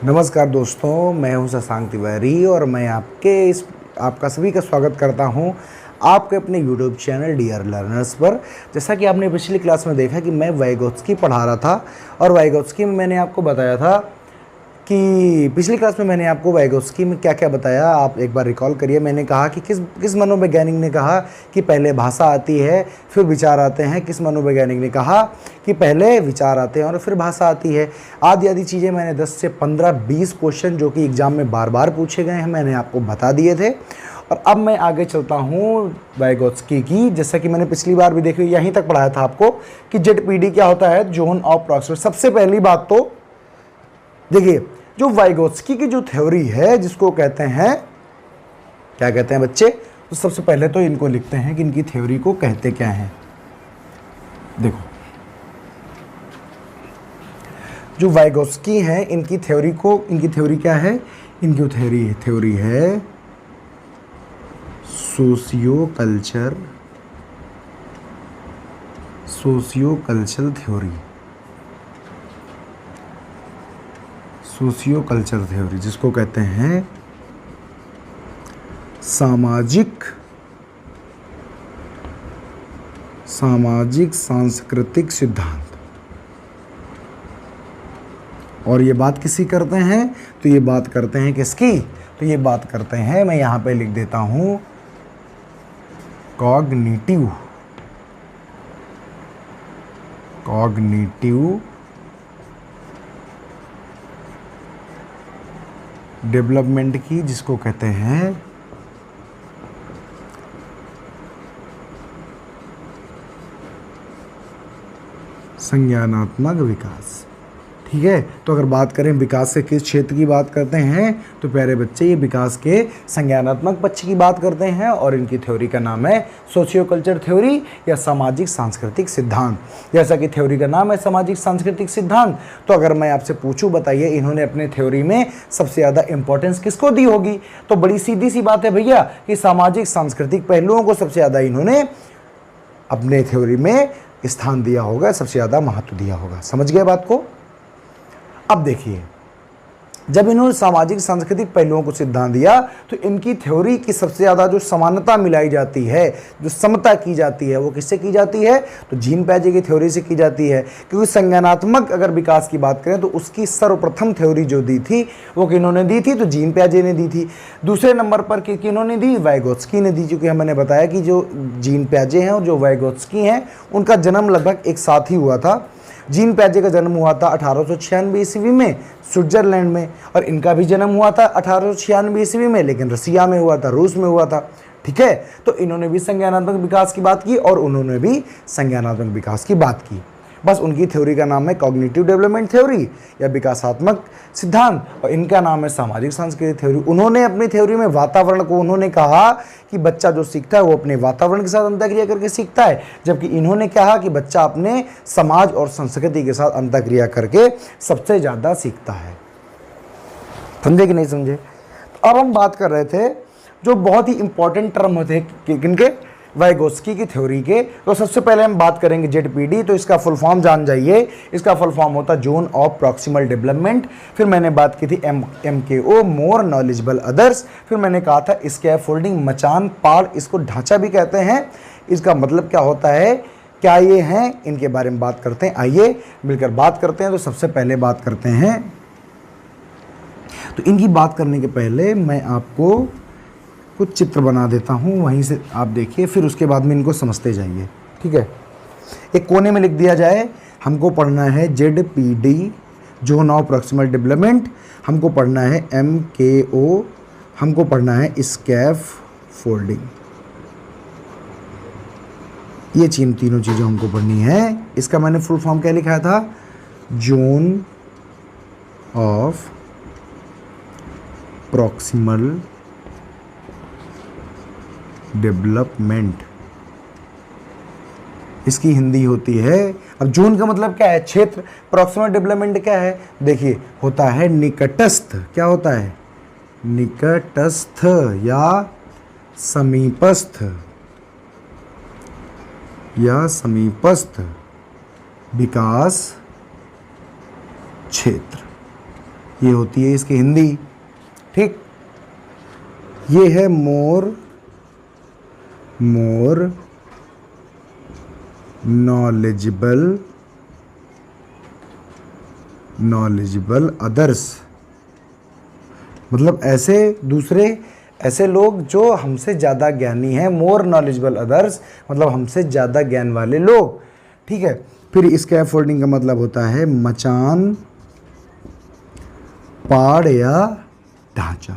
नमस्कार दोस्तों, मैं हूं शशांक तिवारी और मैं आपका सभी का स्वागत करता हूं आपके अपने YouTube चैनल डियर लर्नर्स पर। जैसा कि आपने पिछली क्लास में देखा कि मैं वाइगोत्स्की पढ़ा रहा था और वाइगोत्स्की में मैंने आपको बताया था कि पिछली क्लास में मैंने आपको वाइगोत्स्की में क्या क्या बताया, आप एक बार रिकॉल करिए। मैंने कहा कि किस मनोवैज्ञानिक ने कहा कि पहले भाषा आती है फिर विचार आते हैं, किस मनोवैज्ञानिक ने कहा कि पहले विचार आते हैं और फिर भाषा आती है। आदि आदि चीज़ें मैंने 10 से 15-20 क्वेश्चन जो कि एग्ज़ाम में बार बार पूछे गए हैं मैंने आपको बता दिए थे। और अब मैं आगे चलता हूँ वाइगोत्स्की की। जैसा कि मैंने पिछली बार भी देखी यहीं तक पढ़ाया था आपको कि ZPD क्या होता है, जोन ऑफ प्रॉक्सिमिटी। सबसे पहली बात तो देखिए, जो वाइगोत्स्की की जो थ्योरी है जिसको कहते हैं, क्या कहते हैं बच्चे, तो सबसे पहले तो इनको लिखते हैं कि इनकी थ्योरी को कहते क्या हैं। देखो, जो वाइगोत्स्की हैं इनकी थ्योरी क्या है, इनकी थ्योरी है सोशियो कल्चर थ्योरी, जिसको कहते हैं सामाजिक सांस्कृतिक सिद्धांत। और ये बात किसी करते हैं, तो ये बात करते हैं किसकी, तो ये बात करते हैं, मैं यहां पे लिख देता हूं कॉग्निटिव डेवलपमेंट की, जिसको कहते हैं संज्ञानात्मक विकास। ठीक है, तो अगर बात करें विकास के किस क्षेत्र की बात करते हैं, तो प्यारे बच्चे ये विकास के संज्ञानात्मक पक्ष की बात करते हैं और इनकी थ्योरी का नाम है सोशियो कल्चर थ्योरी या सामाजिक सांस्कृतिक सिद्धांत। जैसा कि थ्योरी का नाम है सामाजिक सांस्कृतिक सिद्धांत, तो अगर मैं आपसे पूछूं, बताइए इन्होंने अपने थ्योरी में सबसे ज़्यादा इंपॉर्टेंस किसको दी होगी, तो बड़ी सीधी सी बात है भैया कि सामाजिक सांस्कृतिक पहलुओं को सबसे ज़्यादा इन्होंने अपने थ्योरी में स्थान दिया होगा, सबसे ज़्यादा महत्व दिया होगा। समझ गए बात को। अब देखिए, जब इन्होंने सामाजिक सांस्कृतिक पहलुओं को सिद्धांत दिया तो इनकी थ्योरी की सबसे ज़्यादा जो समानता मिलाई जाती है, जो समता की जाती है, वो किससे की जाती है, तो जीन पियाजे की थ्योरी से की जाती है। क्योंकि संज्ञानात्मक अगर विकास की बात करें तो उसकी सर्वप्रथम थ्योरी जो दी थी वो किन्होंने दी थी, तो जीन पियाजे ने दी थी। दूसरे नंबर पर किन्होंने दी, वाइगोत्स्की ने दी। क्योंकि मैंने बताया कि जो जीन पियाजे हैं और जो वाइगोत्स्की हैं उनका जन्म लगभग एक साथ ही हुआ था। जीन पियाजे का जन्म हुआ था 1896 ईस्वी में स्विट्जरलैंड में, और इनका भी जन्म हुआ था 1896 ईस्वी में, लेकिन रसिया में हुआ था, रूस में हुआ था। ठीक है, तो इन्होंने भी संज्ञानात्मक विकास की बात की और उन्होंने भी संज्ञानात्मक विकास की बात की। बस उनकी थ्योरी का नाम है कॉग्निटिव डेवलपमेंट थ्योरी या विकासात्मक सिद्धांत, और इनका नाम है सामाजिक सांस्कृतिक थ्योरी। उन्होंने अपनी थ्योरी में वातावरण को उन्होंने कहा कि बच्चा जो सीखता है वो अपने वातावरण के साथ अंतःक्रिया करके सीखता है, जबकि इन्होंने कहा कि बच्चा अपने समाज और संस्कृति के साथ अंतःक्रिया करके सबसे ज़्यादा सीखता है। समझे कि नहीं समझे। तो अब हम बात कर रहे थे जो बहुत ही इंपॉर्टेंट टर्म थे किनके, वाइगोत्स्की की थ्योरी के। तो सबसे पहले हम बात करेंगे ZPD, तो इसका फुल फॉर्म जान जाइए। इसका फुल फॉर्म होता है जोन ऑफ प्रॉक्सिमल डेवलपमेंट। फिर मैंने बात की थी MKO, मोर नॉलेजेबल अदर्स। फिर मैंने कहा था स्कैफोल्डिंग, मचान, पाड़, इसको ढांचा भी कहते हैं। इसका मतलब क्या होता है, क्या ये हैं, इनके बारे में बात करते हैं। आइए मिलकर बात करते हैं। तो सबसे पहले बात करते हैं, तो इनकी बात करने के पहले मैं आपको कुछ चित्र बना देता हूँ, वहीं से आप देखिए, फिर उसके बाद में इनको समझते जाइए। ठीक है, एक कोने में लिख दिया जाए, हमको पढ़ना है ZPD, zone of proximal development, हमको पढ़ना है MKO, हमको पढ़ना है स्कैफोल्डिंग। ये तीनों चीज़ें हमको पढ़नी है। इसका मैंने फुल फॉर्म क्या लिखा था, जोन ऑफ प्रॉक्सिमल डेवलपमेंट, इसकी हिंदी होती है। अब जोन का मतलब क्या है, क्षेत्र। प्रॉक्सिमल डेवलपमेंट क्या है, देखिए होता है निकटस्थ। क्या होता है, निकटस्थ या समीपस्थ विकास क्षेत्र। ये होती है इसकी हिंदी। ठीक, ये है मोर नॉलेजेबल अदर्स, मतलब ऐसे लोग जो हमसे ज़्यादा ज्ञानी हैं। मोर नॉलेजेबल अदर्स मतलब हमसे ज़्यादा ज्ञान वाले लोग। ठीक है, फिर स्कैफोल्डिंग का मतलब होता है मचान, पाड़ या ढांचा,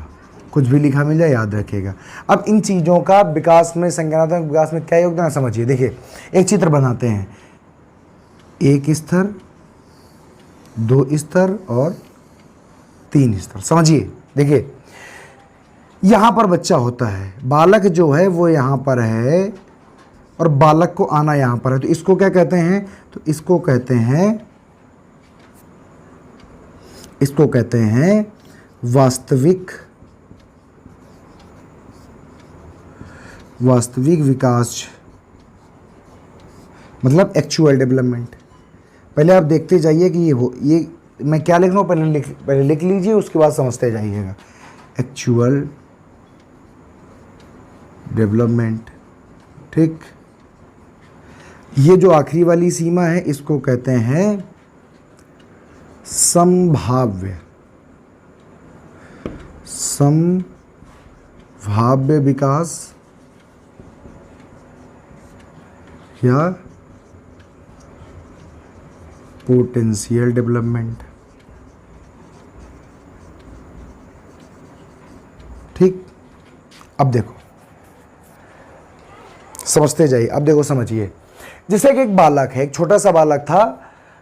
कुछ भी लिखा मिल जाए याद रखिएगा। अब इन चीज़ों का विकास में, संज्ञानात्मक विकास में क्या योगदान है समझिए। देखिए, एक चित्र बनाते हैं, एक स्तर, 2 स्तर और 3 स्तर। समझिए, देखिए यहाँ पर बच्चा होता है, बालक जो है वो यहाँ पर है और बालक को आना यहाँ पर है, तो इसको क्या कहते हैं? तो इसको कहते हैं वास्तविक विकास, मतलब एक्चुअल डेवलपमेंट। पहले आप देखते जाइए कि ये मैं क्या लिख रहा हूँ, पहले लिख लीजिए, उसके बाद समझते जाइएगा। Actual development. ठीक, ये जो आखिरी वाली सीमा है इसको कहते हैं संभाव्य विकास या पोटेंशियल डेवलपमेंट। ठीक, अब देखो समझते जाइए। अब देखो समझिए, जैसे कि एक बालक है, एक छोटा सा बालक था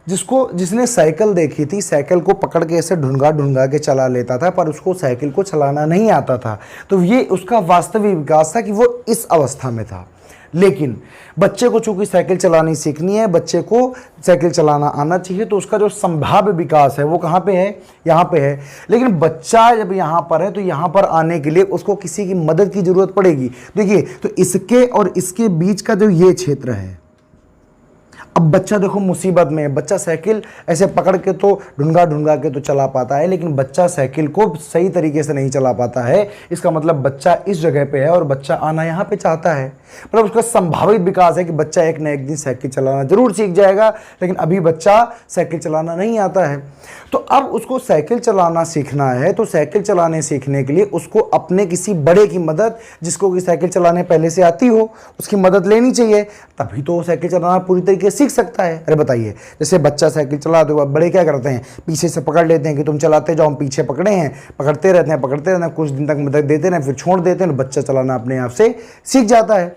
जिसने साइकिल देखी थी, साइकिल को पकड़ के ऐसे ढूंढा के चला लेता था, पर उसको साइकिल को चलाना नहीं आता था। तो ये उसका वास्तविक विकास था कि वो इस अवस्था में था। लेकिन बच्चे को चूंकि साइकिल चलानी सीखनी है, बच्चे को साइकिल चलाना आना चाहिए, तो उसका जो संभाव्य विकास है वो कहाँ पे है? यहाँ पे है। लेकिन बच्चा जब यहाँ पर है तो यहाँ पर आने के लिए उसको किसी की मदद की जरूरत पड़ेगी। देखिए, तो इसके और इसके बीच का जो ये क्षेत्र है, अब बच्चा देखो मुसीबत में है, बच्चा साइकिल ऐसे पकड़ के तो ढूंढा के तो चला पाता है, लेकिन बच्चा साइकिल को सही तरीके से नहीं चला पाता है। इसका मतलब बच्चा इस जगह पे है और बच्चा आना यहाँ पे चाहता है। मतलब उसका संभावित विकास है कि बच्चा एक न एक दिन साइकिल चलाना जरूर सीख जाएगा, लेकिन अभी बच्चा साइकिल चलाना नहीं आता है। तो अब उसको साइकिल चलाना सीखना है, तो साइकिल चलाने सीखने के लिए उसको अपने किसी बड़े की मदद, जिसको कि साइकिल चलाने पहले से आती हो, उसकी मदद लेनी चाहिए, तभी तो वो साइकिल चलाना पूरी तरीके से सीख सकता है। अरे बताइए, जैसे बच्चा साइकिल चला दो, बड़े क्या करते हैं? पीछे से पकड़ लेते हैं कि तुम चलाते जाओ, हम पीछे पकड़े हैं, पकड़ते रहते हैं, कुछ दिन तक मदद देते हैं, फिर छोड़ देते हैं, बच्चा चलाना अपने आप से सीख जाता है।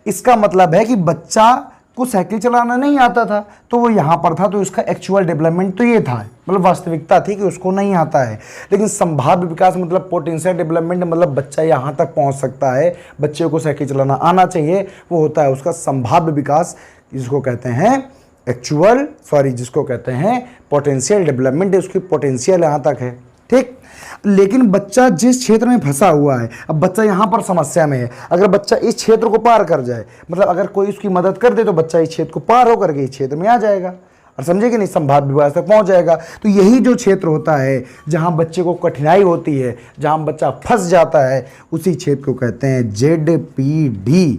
इसका मतलब है कि बच्चा को साइकिल चलाना नहीं आता था, तो वो यहाँ पर था, तो इसका एक्चुअल डेवलपमेंट तो ये था, मतलब वास्तविकता थी कि उसको नहीं आता है। लेकिन संभाव्य विकास मतलब पोटेंशियल डेवलपमेंट, मतलब बच्चा यहाँ तक पहुँच सकता है, बच्चे को साइकिल चलाना आना चाहिए, वो होता है उसका संभाव्य विकास, जिसको कहते हैं जिसको कहते हैं पोटेंशियल डेवलपमेंट। उसकी पोटेंशियल यहाँ तक है। ठीक, लेकिन बच्चा जिस क्षेत्र में फंसा हुआ है, अब बच्चा यहाँ पर समस्या में है, अगर बच्चा इस क्षेत्र को पार कर जाए, मतलब अगर कोई उसकी मदद कर दे, तो बच्चा इस क्षेत्र को पार होकर के इस क्षेत्र में आ जाएगा, और समझे कि नहीं, संभाव्य विकास तक पहुँच जाएगा। तो यही जो क्षेत्र होता है जहाँ बच्चे को कठिनाई होती है, जहाँ बच्चा फंस जाता है, उसी क्षेत्र को कहते हैं ZPD,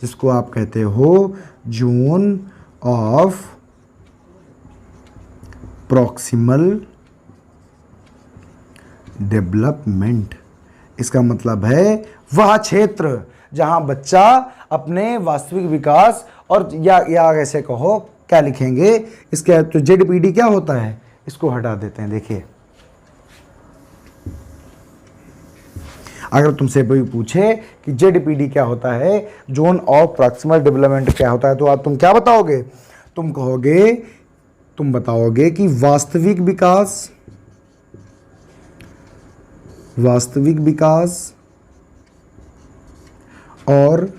जिसको आप कहते हो जोन ऑफ प्रॉक्सिमल डेवलपमेंट। इसका मतलब है वह क्षेत्र जहां बच्चा अपने वास्तविक विकास और या ऐसे कहो, क्या लिखेंगे इसके, तो ZPD क्या होता है, इसको हटा देते हैं। देखिए, अगर तुमसे कोई पूछे कि ZPD क्या होता है, जोन ऑफ प्रॉक्सिमल डेवलपमेंट क्या होता है, तो तुम क्या बताओगे? तुम बताओगे कि वास्तविक विकास और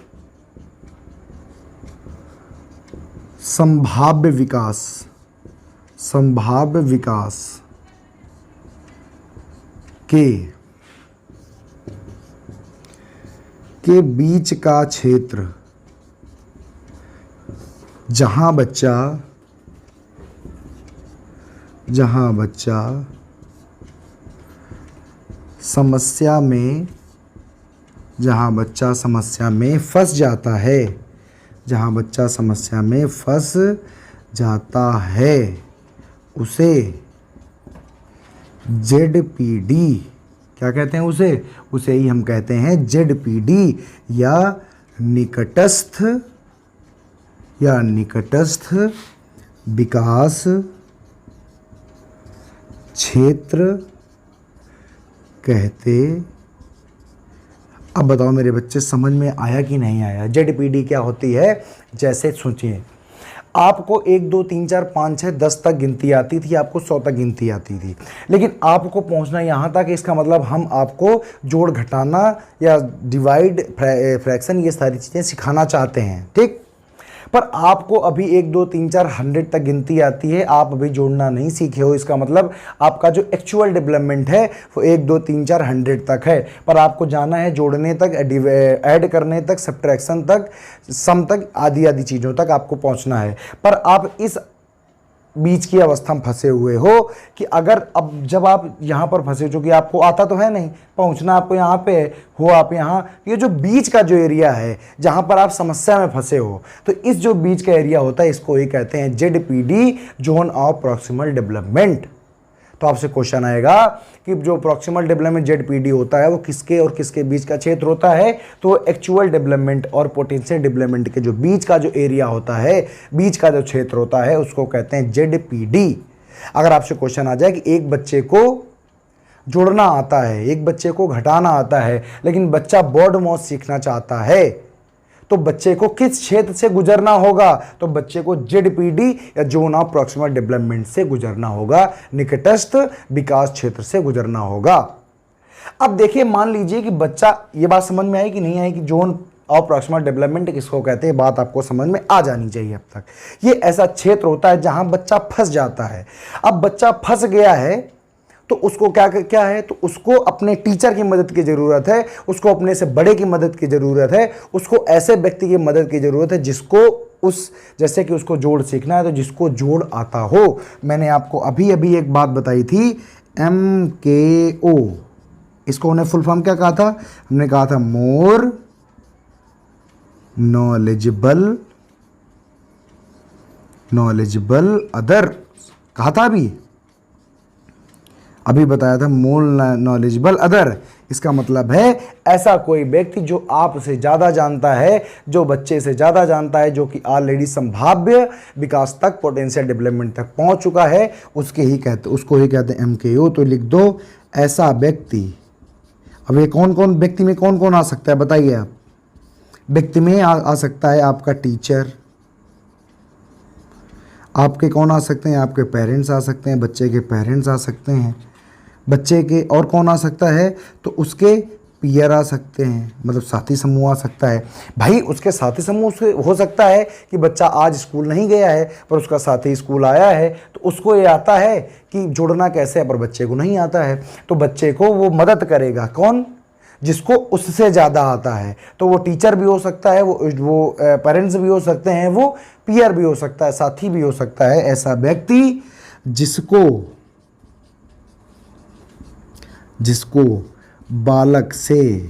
संभाव्य विकास के बीच का क्षेत्र जहां बच्चा समस्या में, जहाँ बच्चा समस्या में फंस जाता है, जहाँ बच्चा समस्या में फंस जाता है उसे ZPD, क्या कहते हैं उसे ही हम कहते हैं ZPD, या निकटस्थ विकास क्षेत्र कहते। अब बताओ मेरे बच्चे, समझ में आया कि नहीं आया? ZPD क्या होती है? जैसे सोचिए, आपको 1 2 3 4 5 6 10 तक गिनती आती थी, आपको 100 तक गिनती आती थी, लेकिन आपको पहुंचना यहाँ तक, इसका मतलब हम आपको जोड़ घटाना या डिवाइड, फ्रैक्शन, ये सारी चीज़ें सिखाना चाहते हैं, ठीक। पर आपको अभी 1 2 3 4 100 तक गिनती आती है, आप अभी जोड़ना नहीं सीखे हो। इसका मतलब आपका जो एक्चुअल डेवलपमेंट है वो 1 2 3 4 100 तक है, पर आपको जाना है जोड़ने तक, ऐड करने तक, सब्ट्रैक्शन तक, सम तक, आदि आदि चीज़ों तक आपको पहुंचना है। पर आप इस बीच की अवस्था में फंसे हुए हो कि अगर अब जब आप यहाँ पर फंसे, जो कि आपको आता तो है नहीं, पहुँचना आपको यहाँ पे हो, आप यहाँ, ये जो बीच का जो एरिया है जहाँ पर आप समस्या में फंसे हो, तो इस जो बीच का एरिया होता है इसको ही कहते हैं ZPD, zone of proximal development. तो आपसे क्वेश्चन आएगा कि जो प्रॉक्सिमल डेवलपमेंट ZPD होता है वो किसके और किसके बीच का क्षेत्र होता है? तो एक्चुअल डेवलपमेंट और पोटेंशियल डेवलपमेंट के जो बीच का जो एरिया होता है, बीच का जो क्षेत्र होता है, उसको कहते हैं ZPD। अगर आपसे क्वेश्चन आ जाए कि एक बच्चे को जोड़ना आता है, एक बच्चे को घटाना आता है, लेकिन बच्चा बॉड मॉस सीखना चाहता है, तो बच्चे को किस क्षेत्र से गुजरना होगा? तो बच्चे को ZPD या जोन ऑफ प्रॉक्सिमल डेवलपमेंट से गुजरना होगा, निकटस्थ विकास क्षेत्र से गुजरना होगा। अब देखिए, मान लीजिए कि बच्चा, ये बात समझ में आई कि नहीं आई कि जोन ऑफ प्रॉक्सिमल डेवलपमेंट किसको कहते हैं? बात आपको समझ में आ जानी चाहिए अब तक। ये ऐसा क्षेत्र होता है जहां बच्चा फंस जाता है। अब बच्चा फंस गया है तो उसको क्या है, तो उसको अपने टीचर की मदद की ज़रूरत है, उसको अपने से बड़े की मदद की ज़रूरत है, उसको ऐसे व्यक्ति की मदद की ज़रूरत है जिसको जैसे कि उसको जोड़ सीखना है, तो जिसको जोड़ आता हो। मैंने आपको अभी अभी एक बात बताई थी, MKO, इसको उन्हें फुल फॉर्म क्या कहा था? हमने कहा था मोर नॉलेजेबल अदर, कहा था अभी बताया था, मोर नॉलेजेबल अदर। इसका मतलब है ऐसा कोई व्यक्ति जो आपसे ज़्यादा जानता है, जो बच्चे से ज़्यादा जानता है, जो कि ऑलरेडी संभाव्य विकास तक, पोटेंशियल डेवलपमेंट तक पहुंच चुका है, उसको ही कहते हैं MKO। तो लिख दो, ऐसा व्यक्ति। अब ये कौन व्यक्ति में कौन आ सकता है बताइए आप? व्यक्ति में आ सकता है आपका टीचर, आपके कौन आ सकते हैं? आपके पेरेंट्स आ सकते हैं, बच्चे के पेरेंट्स आ सकते हैं, बच्चे के और कौन आ सकता है? तो उसके पीयर आ सकते हैं, मतलब साथी समूह आ सकता है। भाई उसके साथी समूह से हो सकता है कि बच्चा आज स्कूल नहीं गया है पर उसका साथी स्कूल आया है, तो उसको ये आता है कि जोड़ना कैसे है, पर बच्चे को नहीं आता है, तो बच्चे को वो मदद करेगा। कौन? जिसको उससे ज़्यादा आता है। तो वो टीचर भी हो सकता है, वो पेरेंट्स भी हो सकते हैं, वो पीयर भी हो सकता है, साथी भी हो सकता है। ऐसा व्यक्ति जिसको बालक से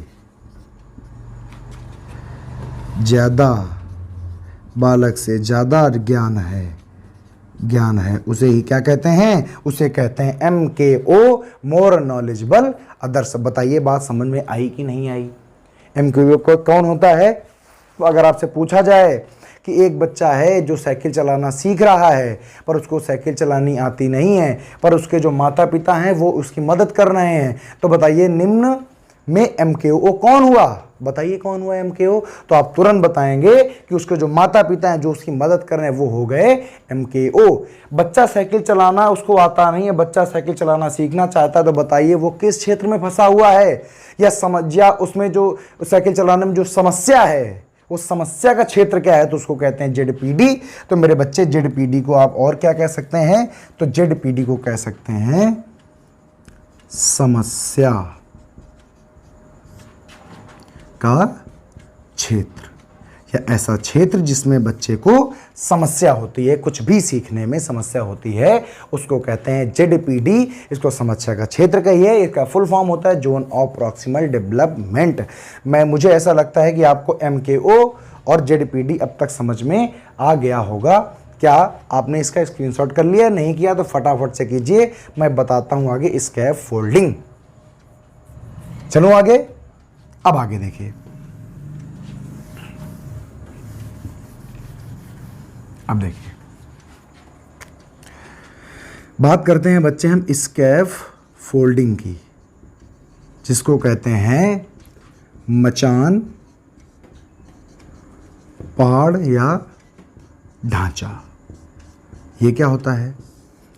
ज़्यादा ज्ञान है, उसे ही क्या कहते हैं? उसे कहते हैं MKO, मोर नॉलेजेबल अदर्स। बताइए बात समझ में आई कि नहीं आई? MKO को कौन होता है? तो अगर आपसे पूछा जाए कि एक बच्चा है जो साइकिल चलाना सीख रहा है पर उसको साइकिल चलानी आती नहीं है, पर उसके जो माता पिता हैं वो उसकी मदद कर रहे हैं, तो बताइए निम्न में MKO कौन हुआ? बताइए कौन हुआ MKO? तो आप तुरंत बताएंगे कि उसके जो माता पिता हैं जो उसकी मदद कर रहे हैं वो हो गए MKO। बच्चा साइकिल चलाना उसको आता नहीं है, बच्चा साइकिल चलाना सीखना चाहता है, तो बताइए वो किस क्षेत्र में फंसा हुआ है, या उसमें जो साइकिल चलाने में जो समस्या है उस समस्या का क्षेत्र क्या है, तो उसको कहते हैं ZPD। तो मेरे बच्चे ZPD को आप और क्या कह सकते हैं? तो ZPD को कह सकते हैं समस्या का क्षेत्र, या ऐसा क्षेत्र जिसमें बच्चे को समस्या होती है, कुछ भी सीखने में समस्या होती है, उसको कहते हैं ZPD। इसको समस्या का क्षेत्र कहिए। इसका फुल फॉर्म होता है जोन ऑफ प्रॉक्सिमल डेवलपमेंट। मुझे ऐसा लगता है कि आपको MKO और ZPD अब तक समझ में आ गया होगा। क्या आपने इसका स्क्रीनशॉट कर लिया? नहीं किया तो फटाफट से कीजिए, मैं बताता हूं आगे स्कैफोल्डिंग। चलो आगे। अब आगे देखिए, अब देखिए बात करते हैं बच्चे हम स्कैफोल्डिंग की, जिसको कहते हैं मचान, पहाड़ या ढांचा। ये क्या होता है?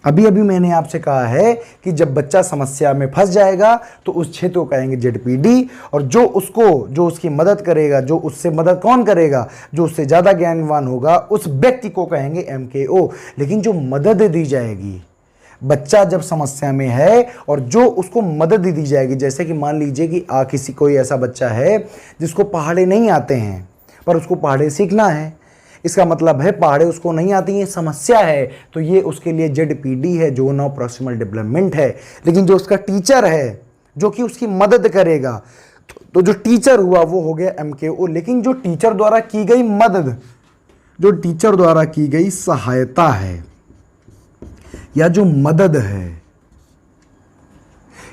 अभी अभी मैंने आपसे कहा है कि जब बच्चा समस्या में फंस जाएगा तो उस क्षेत्र को कहेंगे ZPD, और जो उसकी मदद करेगा, जो उससे मदद कौन करेगा, जो उससे ज़्यादा ज्ञानवान होगा, उस व्यक्ति को कहेंगे MKO। लेकिन जो मदद दी जाएगी, बच्चा जब समस्या में है और जो उसको मदद दी जाएगी, जैसे कि मान लीजिए कि कोई ऐसा बच्चा है जिसको पहाड़े नहीं आते हैं पर उसको पहाड़े सीखना है, इसका मतलब है पहाड़े उसको नहीं आती हैं, समस्या है, तो ये उसके लिए ZPD है, जोन ऑफ प्रॉक्सिमल डेवलपमेंट है। लेकिन जो उसका टीचर है जो कि उसकी मदद करेगा, तो जो टीचर हुआ वो हो गया MKO। लेकिन जो टीचर द्वारा की गई मदद, जो टीचर द्वारा की गई सहायता है, या जो मदद है,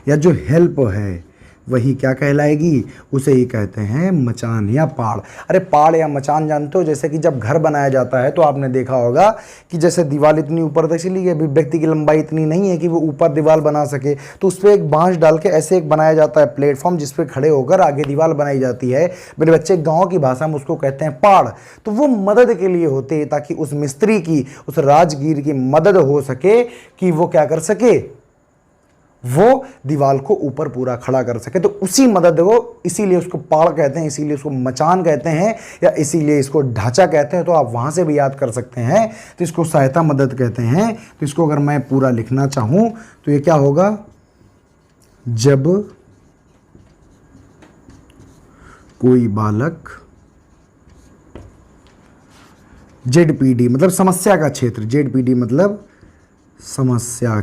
या जो हेल्प है, वही क्या कहलाएगी? उसे ही कहते हैं मचान या पहाड़। अरे पहाड़ या मचान जानते हो, जैसे कि जब घर बनाया जाता है तो आपने देखा होगा कि जैसे दीवार इतनी ऊपर तक चली गई, व्यक्ति की लंबाई इतनी नहीं है कि वो ऊपर दीवार बना सके, तो उस पर एक बांस डाल के ऐसे एक बनाया जाता है प्लेटफॉर्म, जिस पर खड़े होकर आगे दीवार बनाई जाती है। मेरे बच्चे गाँव की भाषा में उसको कहते हैं पहाड़। तो वो मदद के लिए होते हैं, ताकि उस मिस्त्री की, उस राजगीर की मदद हो सके कि वो क्या कर सके, वो दीवार को ऊपर पूरा खड़ा कर सके। तो उसी मदद को, इसीलिए उसको पहाड़ कहते हैं, इसीलिए उसको मचान कहते हैं, या इसीलिए इसको ढांचा कहते हैं। तो आप वहां से भी याद कर सकते हैं। तो इसको सहायता मदद कहते हैं। तो इसको अगर मैं पूरा लिखना चाहूं तो ये क्या होगा? जब कोई बालक ZPD मतलब समस्या का क्षेत्र, ZPD मतलब समस्या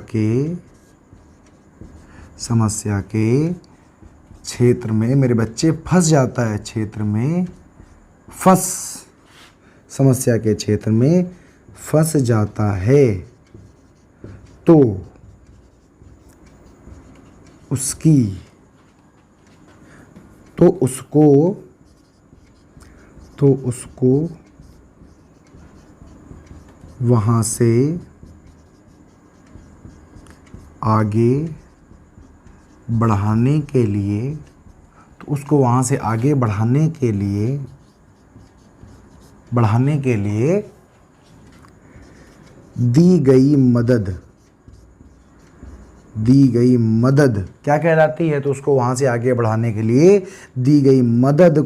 के क्षेत्र में मेरे बच्चे फंस जाता है, समस्या के क्षेत्र में फंस जाता है, तो उसको वहाँ से आगे बढ़ाने के लिए, दी गई मदद क्या कहलाती है? तो उसको वहाँ से आगे बढ़ाने के लिए दी गई मदद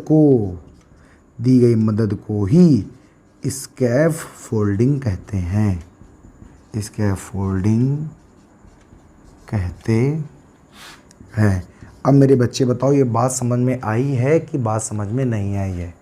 को ही स्कैफोल्डिंग कहते हैं। स्कैफोल्डिंग कहते हैं। अब मेरे बच्चे बताओ, ये बात समझ में आई है कि बात समझ में नहीं आई है?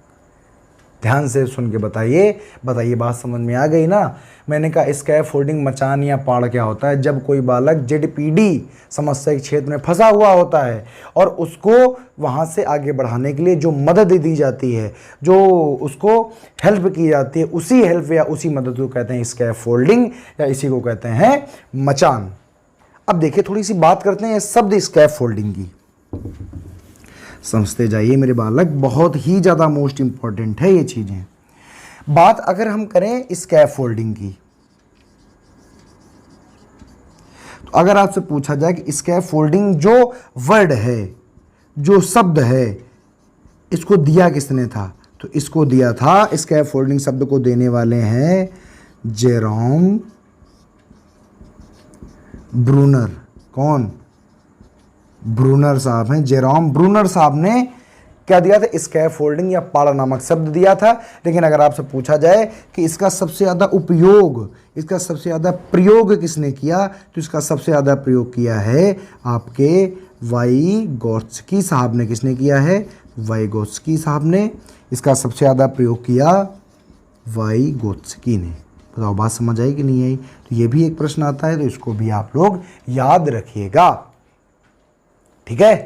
ध्यान से सुन के बताइए बात समझ में आ गई ना? मैंने कहा स्कैफोल्डिंग, मचान या पहाड़ क्या होता है? जब कोई बालक ZPD समस्या के क्षेत्र में फंसा हुआ होता है और उसको वहाँ से आगे बढ़ाने के लिए जो मदद दी जाती है, जो उसको हेल्प की जाती है, उसी हेल्प या उसी मदद को कहते हैं स्कैफोल्डिंग, या इसी को कहते हैं मचान। अब देखिए, थोड़ी सी बात करते हैं शब्द स्कैफोल्डिंग की। समझते जाइए मेरे बालक, बहुत ही ज़्यादा मोस्ट इंपॉर्टेंट है ये चीज़ें। बात अगर हम करें स्कैफोल्डिंग की, तो अगर आपसे पूछा जाए कि स्कैफोल्डिंग जो वर्ड है, जो शब्द है, इसको दिया किसने था? तो इसको दिया था, स्कैफोल्डिंग शब्द को देने वाले हैं जेरोम ब्रूनर। कौन? ब्रूनर साहब हैं। जेरोम ब्रूनर साहब ने क्या दिया था? स्कैफोल्डिंग या पहाड़ नामक शब्द दिया था। लेकिन अगर आपसे पूछा जाए कि इसका सबसे ज़्यादा उपयोग, इसका सबसे ज़्यादा प्रयोग किसने किया, तो इसका सबसे ज़्यादा प्रयोग किया है आपके वाइगोत्स्की साहब ने। किसने किया है? वाइगोत्स्की साहब ने। इसका सबसे ज़्यादा प्रयोग किया वाइगोत्स्की ने। बताओ बात समझ आई कि नहीं आई? तो ये भी एक प्रश्न आता है, तो इसको भी आप लोग याद रखिएगा। ठीक है,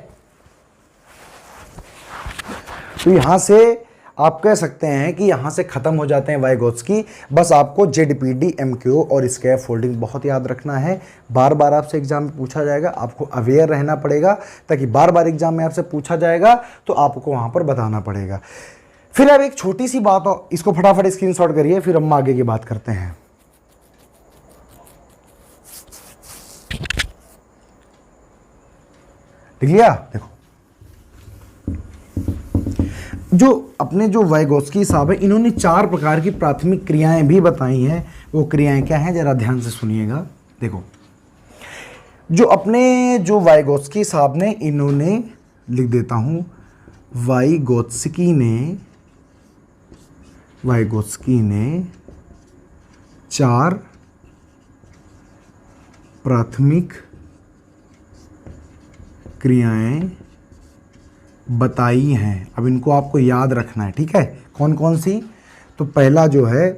तो यहां से आप कह सकते हैं कि यहां से खत्म हो जाते हैं वाइगोत्स्की। बस आपको जेडपीडी, एमक्यू और स्कैफ फोल्डिंग बहुत याद रखना है। बार बार आपसे एग्जाम में पूछा जाएगा, आपको अवेयर रहना पड़ेगा, ताकि बार बार एग्जाम में आपसे पूछा जाएगा तो आपको वहां पर बताना पड़ेगा। फिर अब एक छोटी सी बात, और इसको फटाफट स्क्रीनशॉट करिए, फिर हम आगे की बात करते हैं। लिख लिया? देखो, जो अपने जो वाइगोत्स्की साहब है, इन्होंने 4 प्रकार की प्राथमिक क्रियाएं भी बताई हैं। वो क्रियाएं क्या हैं, जरा ध्यान से सुनिएगा। देखो, जो अपने जो वाइगोत्स्की साहब ने, इन्होंने, लिख देता हूं, वाइगोत्स्की ने 4 प्राथमिक क्रियाएं बताई हैं। अब इनको आपको याद रखना है, ठीक है? कौन कौन सी? तो पहला जो है,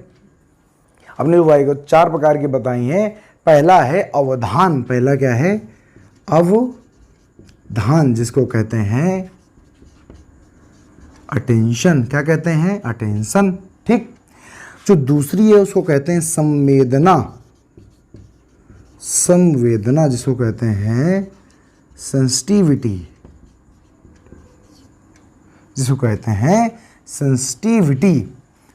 अपने वाइगोत्स्की 4 प्रकार की बताई हैं। पहला है अवधान। पहला क्या है? अवधान, जिसको कहते हैं अटेंशन। क्या कहते हैं? अटेंशन। ठीक। जो दूसरी है उसको कहते हैं संवेदना। संवेदना, जिसको कहते हैं सेंसिटिविटी, जिसको कहते हैं सेंसिटिविटी।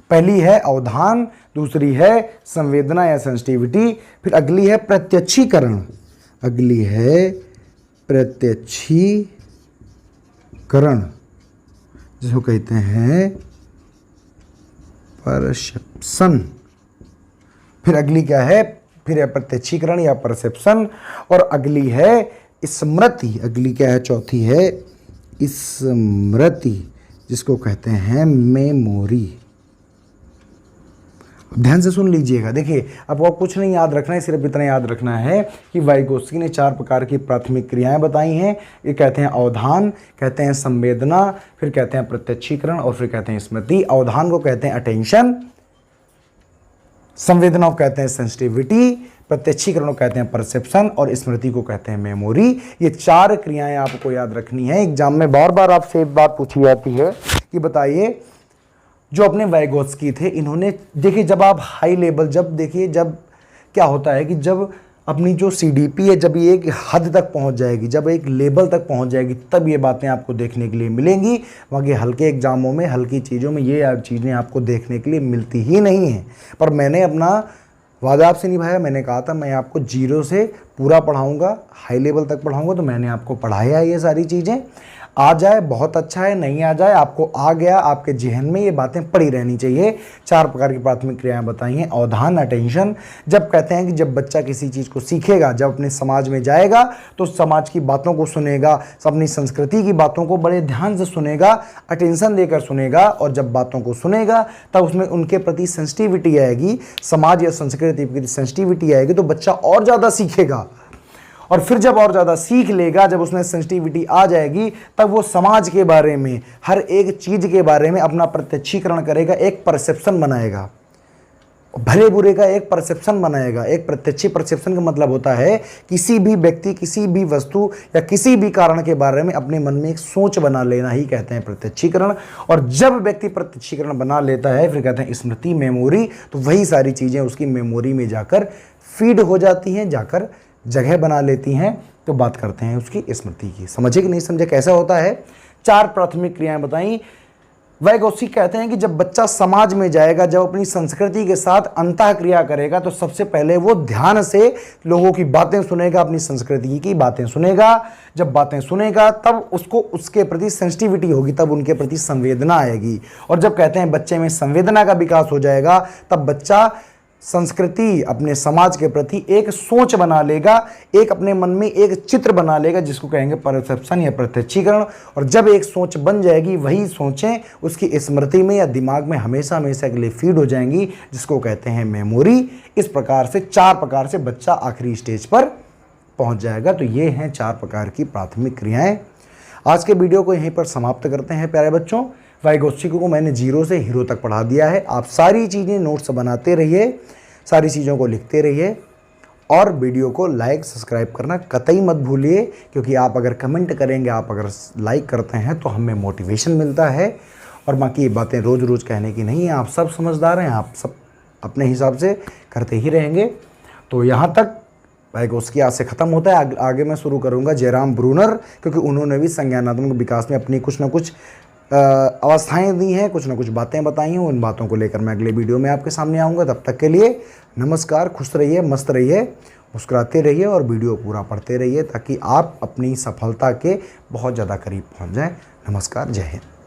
पहली है अवधान, दूसरी है संवेदना या सेंसिटिविटी, फिर अगली है प्रत्यक्षीकरण। अगली है प्रत्यक्षीकरण, जिसको कहते हैं परसेप्शन। फिर अगली क्या है? फिर है प्रत्यक्षीकरण या परसेप्शन, और अगली है स्मृति। अगली क्या है? चौथी है स्मृति, जिसको कहते हैं मेमोरी। ध्यान से सुन लीजिएगा। देखिए, आपको कुछ नहीं याद रखना है, सिर्फ इतना याद रखना है कि वाइगोत्स्की ने 4 प्रकार की प्राथमिक क्रियाएं बताई हैं। ये कहते हैं अवधान, कहते हैं संवेदना, फिर कहते हैं प्रत्यक्षीकरण, और फिर कहते हैं स्मृति। अवधान को कहते हैं अटेंशन, संवेदना को कहते हैं सेंसिटिविटी, प्रत्यक्षीकरण को कहते हैं परसेप्शन, और स्मृति को कहते हैं मेमोरी। ये 4 क्रियाएं आपको याद रखनी है। एग्जाम में बार बार आपसे एक बात पूछी जाती है कि बताइए, जो अपने वाइगोत्स्की थे, इन्होंने, देखिए, जब आप हाई लेवल, जब देखिए, जब क्या होता है कि जब अपनी जो सीडीपी है, जब ये एक हद तक पहुंच जाएगी, जब एक लेवल तक पहुंच जाएगी, तब ये बातें आपको देखने के लिए मिलेंगी। बाकी हल्के एग्जामों में, हल्की चीज़ों में ये चीज़ें आपको देखने के लिए मिलती ही नहीं हैं। पर मैंने अपना वादा आपसे निभाया। मैंने कहा था मैं आपको 0 से पूरा पढ़ाऊँगा, हाई लेवल तक पढ़ाऊँगा, तो मैंने आपको पढ़ाया ये सारी चीज़ें। आ जाए बहुत अच्छा है, नहीं आ जाए, आपको आ गया, आपके जहन में ये बातें पड़ी रहनी चाहिए। 4 प्रकार की प्राथमिक क्रियाएं बताई हैं। अवधान, अटेंशन, जब कहते हैं कि जब बच्चा किसी चीज़ को सीखेगा, जब अपने समाज में जाएगा तो समाज की बातों को सुनेगा, अपनी संस्कृति की बातों को बड़े ध्यान से सुनेगा, अटेंशन देकर सुनेगा, और जब बातों को सुनेगा तब उसमें उनके प्रति सेंसिटिविटी आएगी, समाज या संस्कृति की सेंसिटिविटी आएगी, तो बच्चा और ज़्यादा सीखेगा। और फिर जब और ज़्यादा सीख लेगा, जब उसमें सेंसिटिविटी आ जाएगी, तब वो समाज के बारे में, हर एक चीज़ के बारे में अपना प्रत्यक्षीकरण करेगा, एक परसेप्शन बनाएगा, भले बुरे का एक परसेप्शन बनाएगा। एक प्रत्यक्षी परसेप्शन का मतलब होता है किसी भी व्यक्ति, किसी भी वस्तु या किसी भी कारण के बारे में अपने मन में एक सोच बना लेना ही कहते हैं प्रत्यक्षीकरण। और जब व्यक्ति प्रत्यक्षीकरण बना लेता है, फिर कहते हैं स्मृति, मेमोरी। तो वही सारी चीज़ें उसकी मेमोरी में जाकर फीड हो जाती हैं, जाकर जगह बना लेती हैं। तो बात करते हैं उसकी स्मृति की। समझे कि नहीं समझे कैसा होता है? 4 प्राथमिक क्रियाएं बताई। वाइगोत्स्की कहते हैं कि जब बच्चा समाज में जाएगा, जब अपनी संस्कृति के साथ अंतः क्रिया करेगा, तो सबसे पहले वो ध्यान से लोगों की बातें सुनेगा, अपनी संस्कृति की बातें सुनेगा। जब बातें सुनेगा तब उसको उसके प्रति सेंसिटिविटी होगी, तब उनके प्रति संवेदना आएगी। और जब कहते हैं बच्चे में संवेदना का विकास हो जाएगा, तब बच्चा संस्कृति, अपने समाज के प्रति एक सोच बना लेगा, एक अपने मन में एक चित्र बना लेगा, जिसको कहेंगे परसेप्शन या प्रत्यक्षीकरण। और जब एक सोच बन जाएगी, वही सोचें उसकी स्मृति में या दिमाग में हमेशा हमेशा के लिए फीड हो जाएंगी, जिसको कहते हैं मेमोरी। इस प्रकार से 4 प्रकार से बच्चा आखिरी स्टेज पर पहुंच जाएगा। तो ये हैं 4 प्रकार की प्राथमिक क्रियाएं। आज के वीडियो को यहीं पर समाप्त करते हैं प्यारे बच्चों। वाइगोत्स्की को मैंने जीरो से हीरो तक पढ़ा दिया है। आप सारी चीज़ें नोट्स बनाते रहिए, सारी चीज़ों को लिखते रहिए और वीडियो को लाइक सब्सक्राइब करना कतई मत भूलिए, क्योंकि आप अगर कमेंट करेंगे, आप अगर लाइक करते हैं तो हमें मोटिवेशन मिलता है। और बाकी ये बातें रोज़ रोज़ कहने की नहीं है, आप सब समझदार हैं, आप सब अपने हिसाब से करते ही रहेंगे। तो यहाँ तक वाइगोत्स्की आज से ख़त्म होता है। आगे मैं शुरू करूँगा जेराम ब्रूनर, क्योंकि उन्होंने भी संज्ञानात्मक विकास में अपनी कुछ ना कुछ अवस्थाएं दी हैं, कुछ ना कुछ बातें बताई हैं। उन बातों को लेकर मैं अगले वीडियो में आपके सामने आऊँगा। तब तक के लिए नमस्कार, खुश रहिए, मस्त रहिए, मुस्कुराते रहिए और वीडियो पूरा पढ़ते रहिए, ताकि आप अपनी सफलता के बहुत ज़्यादा करीब पहुँच जाएँ। नमस्कार, जय हिंद।